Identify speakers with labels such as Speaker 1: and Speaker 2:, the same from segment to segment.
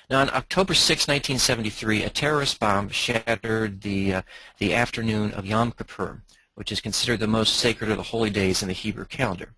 Speaker 1: Now, on October 6, 1973, a terrorist bomb shattered the afternoon of Yom Kippur, which is considered the most sacred of the holy days in the Hebrew calendar.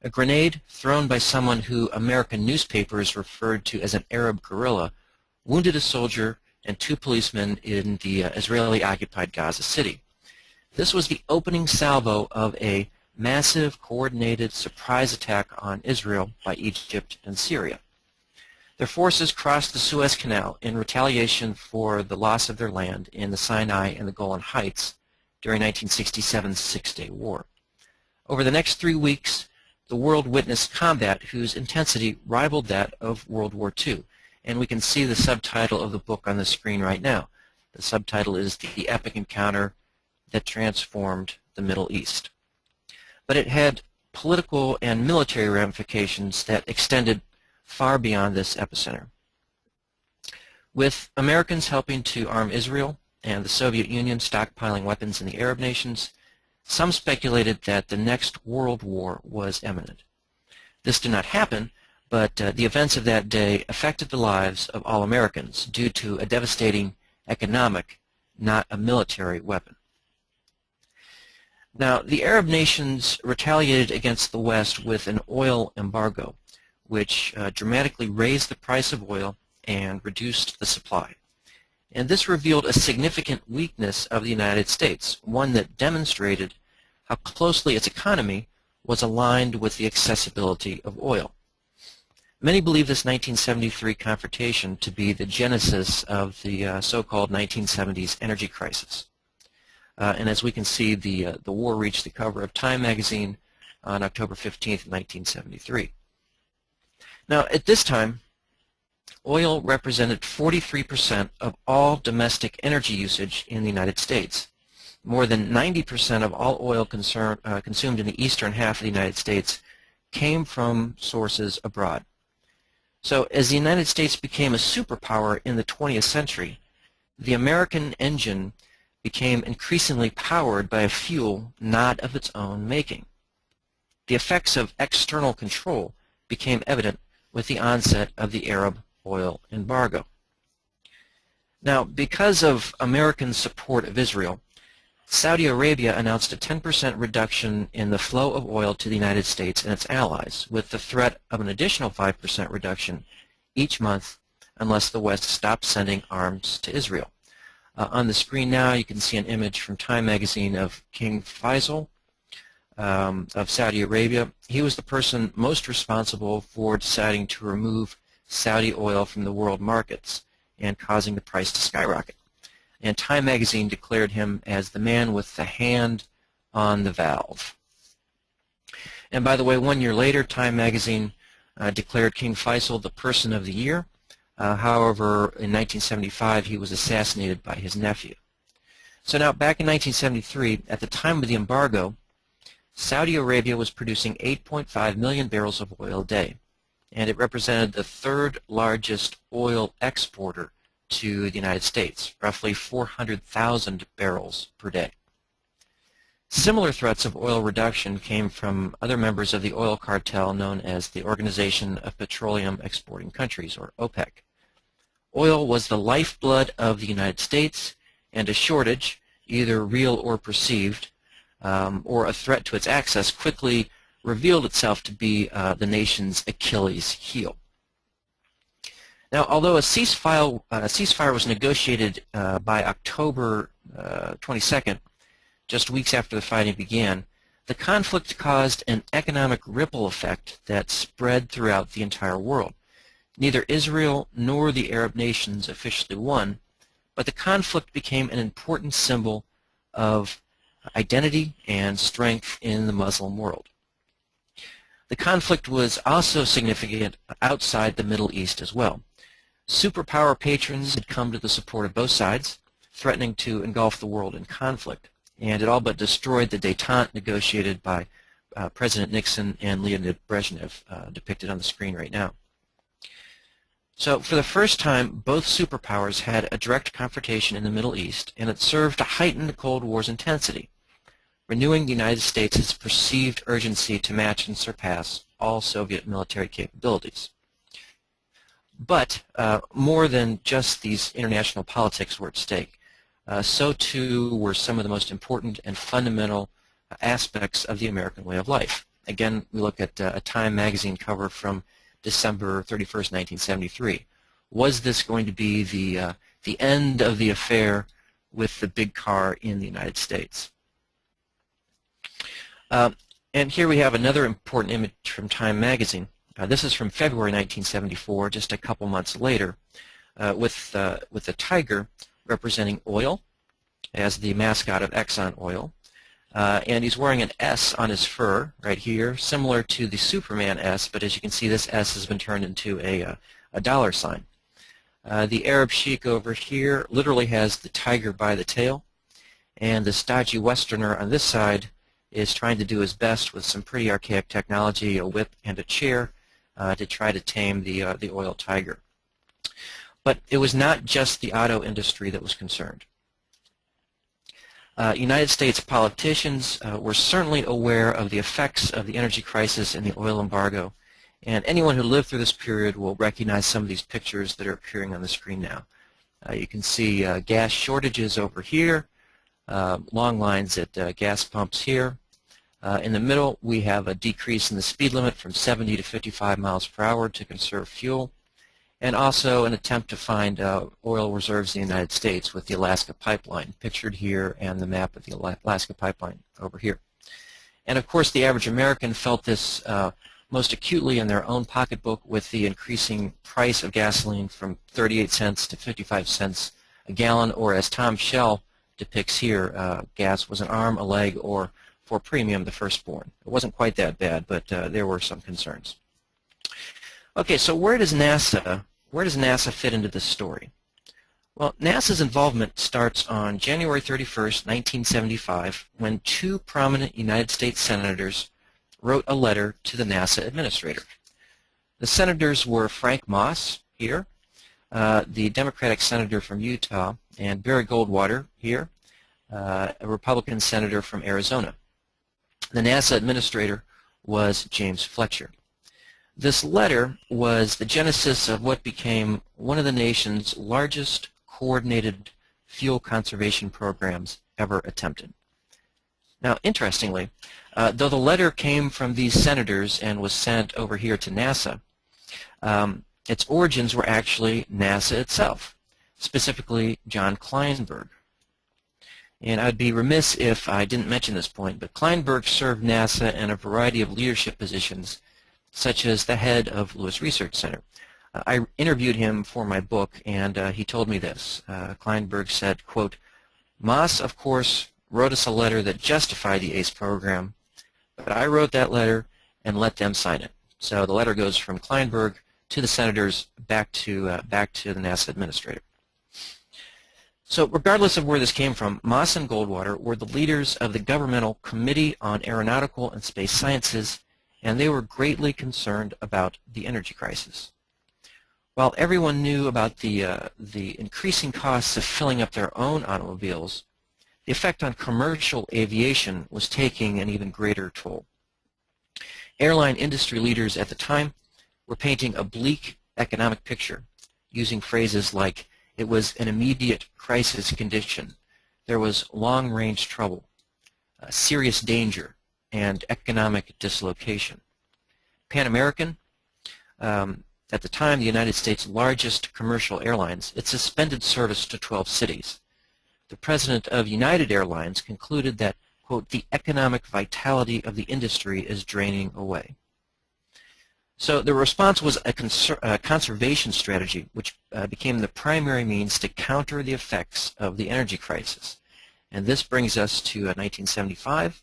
Speaker 1: A grenade thrown by someone who American newspapers referred to as an Arab guerrilla wounded a soldier and 2 policemen in the Israeli-occupied Gaza City. This was the opening salvo of a massive, coordinated surprise attack on Israel by Egypt and Syria. Their forces crossed the Suez Canal in retaliation for the loss of their land in the Sinai and the Golan Heights during 1967's Six-Day War. Over the next 3 weeks, the world witnessed combat whose intensity rivaled that of World War II, and we can see the subtitle of the book on the screen right now. The subtitle is The Epic Encounter That Transformed the Middle East. But it had political and military ramifications that extended far beyond this epicenter. With Americans helping to arm Israel and the Soviet Union stockpiling weapons in the Arab nations, some speculated that the next world war was imminent. This did not happen, but the events of that day affected the lives of all Americans due to a devastating economic, not a military weapon. Now, the Arab nations retaliated against the West with an oil embargo, which dramatically raised the price of oil and reduced the supply. And this revealed a significant weakness of the United States, one that demonstrated how closely its economy was aligned with the accessibility of oil. Many believe this 1973 confrontation to be the genesis of the so-called 1970s energy crisis. And as we can see, the war reached the cover of Time magazine on October 15th, 1973. Now, at this time, oil represented 43% of all domestic energy usage in the United States. More than 90% of all oil consumed in the eastern half of the United States came from sources abroad. So as the United States became a superpower in the 20th century, the American engine became increasingly powered by a fuel not of its own making. The effects of external control became evident with the onset of the Arab oil embargo. Now, because of American support of Israel, Saudi Arabia announced a 10% reduction in the flow of oil to the United States and its allies, with the threat of an additional 5% reduction each month unless the West stopped sending arms to Israel. On the screen now you can see an image from Time magazine of King Faisal of Saudi Arabia. He was the person most responsible for deciding to remove Saudi oil from the world markets and causing the price to skyrocket. And Time magazine declared him as the man with the hand on the valve. And by the way, 1 year later, Time magazine declared King Faisal the person of the year. However, in 1975, he was assassinated by his nephew. So now, back in 1973, at the time of the embargo, Saudi Arabia was producing 8.5 million barrels of oil a day, and it represented the 3rd largest oil exporter to the United States, roughly 400,000 barrels per day. Similar threats of oil reduction came from other members of the oil cartel known as the Organization of Petroleum Exporting Countries, or OPEC. Oil was the lifeblood of the United States, and a shortage, either real or perceived, or a threat to its access, quickly revealed itself to be the nation's Achilles heel. Now, although a ceasefire was negotiated by October 22nd, just weeks after the fighting began, the conflict caused an economic ripple effect that spread throughout the entire world. Neither Israel nor the Arab nations officially won, but the conflict became an important symbol of identity and strength in the Muslim world. The conflict was also significant outside the Middle East as well. Superpower patrons had come to the support of both sides, threatening to engulf the world in conflict, and it all but destroyed the détente negotiated by President Nixon and Leonid Brezhnev, depicted on the screen right now. So for the first time, both superpowers had a direct confrontation in the Middle East, and it served to heighten the Cold War's intensity, renewing the United States' perceived urgency to match and surpass all Soviet military capabilities. But more than just these international politics were at stake. So too were some of the most important and fundamental aspects of the American way of life. Again, we look at a Time magazine cover from December 31st, 1973. Was this going to be the end of the affair with the big car in the United States? And here we have another important image from Time magazine. This is from February 1974, just a couple months later, with a tiger representing oil as the mascot of Exxon Oil. And he's wearing an S on his fur right here, similar to the Superman S, but as you can see, this S has been turned into a dollar sign. The Arab Sheik over here literally has the tiger by the tail, and the stodgy Westerner on this side is trying to do his best with some pretty archaic technology, a whip and a chair, to try to tame the oil tiger. But it was not just the auto industry that was concerned. United States politicians were certainly aware of the effects of the energy crisis and the oil embargo, and anyone who lived through this period will recognize some of these pictures that are appearing on the screen now. You can see gas shortages over here, long lines at gas pumps here. In the middle, we have a decrease in the speed limit from 70 to 55 miles per hour to conserve fuel, and also an attempt to find oil reserves in the United States with the Alaska Pipeline, pictured here, and the map of the Alaska Pipeline over here. And of course, the average American felt this most acutely in their own pocketbook with the increasing price of gasoline from 38 cents to 55 cents a gallon, or as Tom Shell depicts here, gas was an arm, a leg, or for premium, the firstborn. It wasn't quite that bad, but there were some concerns. Okay, so where does NASA fit into this story? Well, NASA's involvement starts on January 31st, 1975, when two prominent United States senators wrote a letter to the NASA administrator. The senators were Frank Moss here, the Democratic senator from Utah, and Barry Goldwater here, a Republican senator from Arizona. The NASA administrator was James Fletcher. This letter was the genesis of what became one of the nation's largest coordinated fuel conservation programs ever attempted. Now, interestingly, though the letter came from these senators and was sent over here to NASA, its origins were actually NASA itself, specifically John Kleinberg. And I'd be remiss if I didn't mention this point, but Kleinberg served NASA in a variety of leadership positions, such as the head of Lewis Research Center. I interviewed him for my book, and he told me this. Kleinberg said, quote, "Moss, of course, wrote us a letter that justified the ACE program, but I wrote that letter and let them sign it." So the letter goes from Kleinberg to the senators back to the NASA administrator. So regardless of where this came from, Moss and Goldwater were the leaders of the Governmental Committee on Aeronautical and Space Sciences, and they were greatly concerned about the energy crisis. While everyone knew about the increasing costs of filling up their own automobiles, the effect on commercial aviation was taking an even greater toll. Airline industry leaders at the time were painting a bleak economic picture, using phrases like, "It was an immediate crisis condition," "there was long-range trouble," "serious danger," and "economic dislocation." Pan American, at the time the United States' largest commercial airlines, it suspended service to 12 cities. The president of United Airlines concluded that, quote, "the economic vitality of the industry is draining away." So the response was a conservation strategy, which became the primary means to counter the effects of the energy crisis. And this brings us to 1975,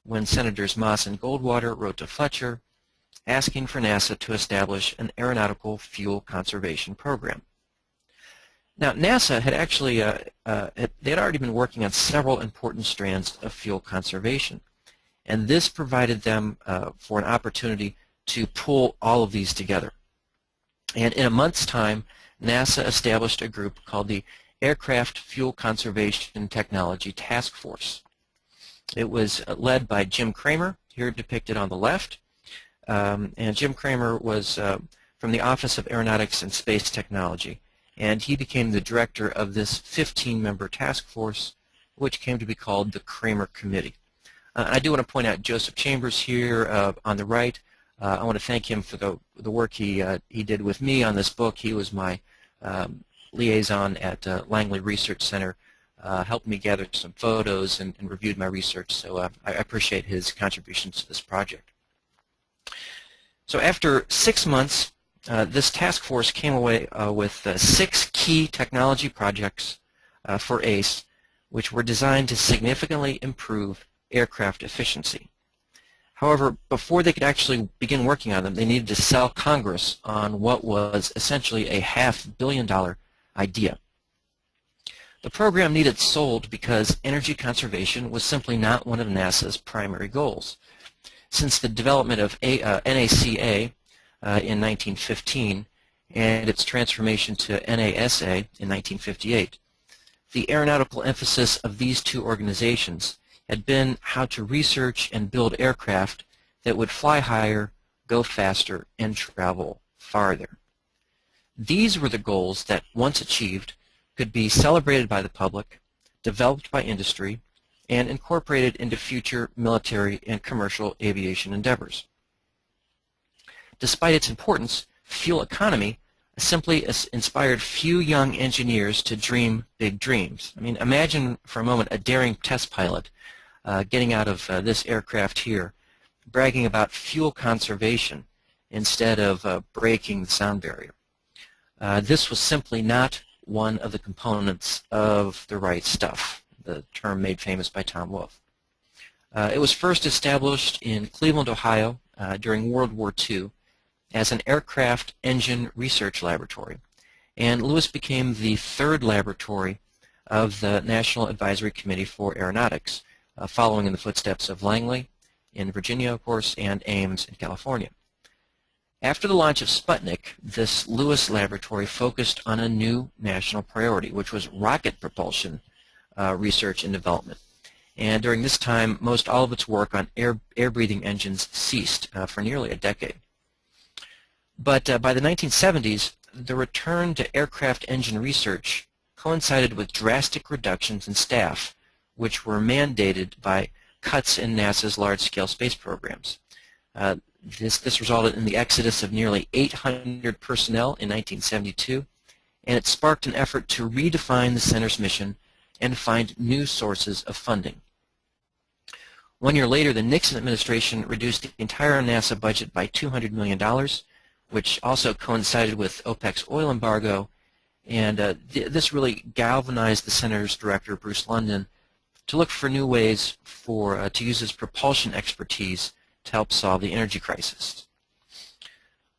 Speaker 1: when Senators Moss and Goldwater wrote to Fletcher asking for NASA to establish an aeronautical fuel conservation program. Now, NASA had actually, they had already been working on several important strands of fuel conservation, and this provided them for an opportunity to pull all of these together. And in a month's time, NASA established a group called the Aircraft Fuel Conservation Technology Task Force. It was led by Jim Cramer, here depicted on the left, and Jim Cramer was from the Office of Aeronautics and Space Technology, and he became the director of this 15-member task force, which came to be called the Kramer Committee. I do want to point out Joseph Chambers here on the right. I want to thank him for the work he did with me on this book. He was my liaison at Langley Research Center, helped me gather some photos and reviewed my research, so I appreciate his contributions to this project. So after 6 months, this task force came away with 6 key technology projects for ACE, which were designed to significantly improve aircraft efficiency. However, before they could actually begin working on them, they needed to sell Congress on what was essentially a $500 million idea. The program needed sold because energy conservation was simply not one of NASA's primary goals. Since the development of NACA in 1915 and its transformation to NASA in 1958, the aeronautical emphasis of these two organizations had been how to research and build aircraft that would fly higher, go faster, and travel farther. These were the goals that, once achieved, could be celebrated by the public, developed by industry, and incorporated into future military and commercial aviation endeavors. Despite its importance, fuel economy simply inspired few young engineers to dream big dreams. I mean, imagine for a moment a daring test pilot getting out of this aircraft here, bragging about fuel conservation instead of breaking the sound barrier. This was simply not one of the components of the right stuff, the term made famous by Tom Wolfe. It was first established in Cleveland, Ohio during World War II as an aircraft engine research laboratory, and Lewis became the 3rd laboratory of the National Advisory Committee for Aeronautics, following in the footsteps of Langley in Virginia, of course, and Ames in California. After the launch of Sputnik, this Lewis laboratory focused on a new national priority, which was rocket propulsion research and development. And during this time, most all of its work on air-breathing engines ceased for nearly a decade. But by the 1970s, the return to aircraft engine research coincided with drastic reductions in staff, which were mandated by cuts in NASA's large-scale space programs. This resulted in the exodus of nearly 800 personnel in 1972, and it sparked an effort to redefine the center's mission and find new sources of funding. 1 year later, the Nixon administration reduced the entire NASA budget by $200 million, which also coincided with OPEC's oil embargo, and this really galvanized the center's director, Bruce London, to look for new ways to use his propulsion expertise to help solve the energy crisis.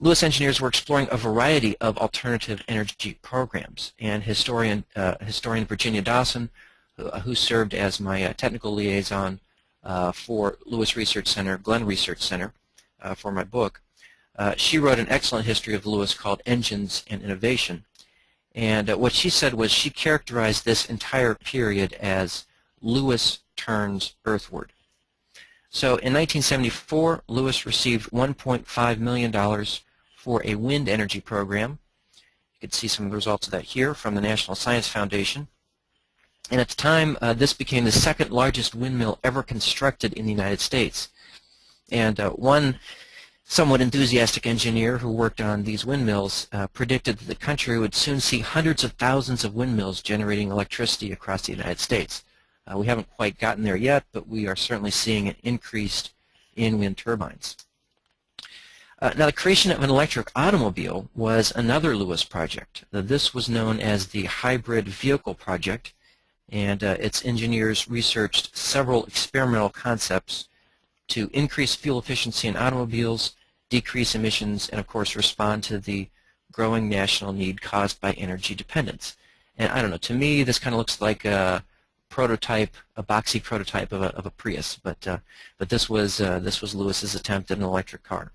Speaker 1: Lewis engineers were exploring a variety of alternative energy programs, and historian Virginia Dawson, who served as my technical liaison for Lewis Research Center, Glenn Research Center, for my book, she wrote an excellent history of Lewis called Engines and Innovation. And what she said was she characterized this entire period as Lewis turns earthward. So in 1974, Lewis received $1.5 million for a wind energy program. You can see some of the results of that here from the National Science Foundation. And at the time, this became the 2nd largest windmill ever constructed in the United States. And one somewhat enthusiastic engineer who worked on these windmills predicted that the country would soon see hundreds of thousands of windmills generating electricity across the United States. We haven't quite gotten there yet, but we are certainly seeing an increase in wind turbines. Now, the creation of an electric automobile was another Lewis project. This was known as the Hybrid Vehicle Project, and its engineers researched several experimental concepts to increase fuel efficiency in automobiles, decrease emissions, and of course respond to the growing national need caused by energy dependence. And I don't know, to me this kind of looks like a prototype, a boxy prototype of a Prius, but this was Lewis's attempt at an electric car.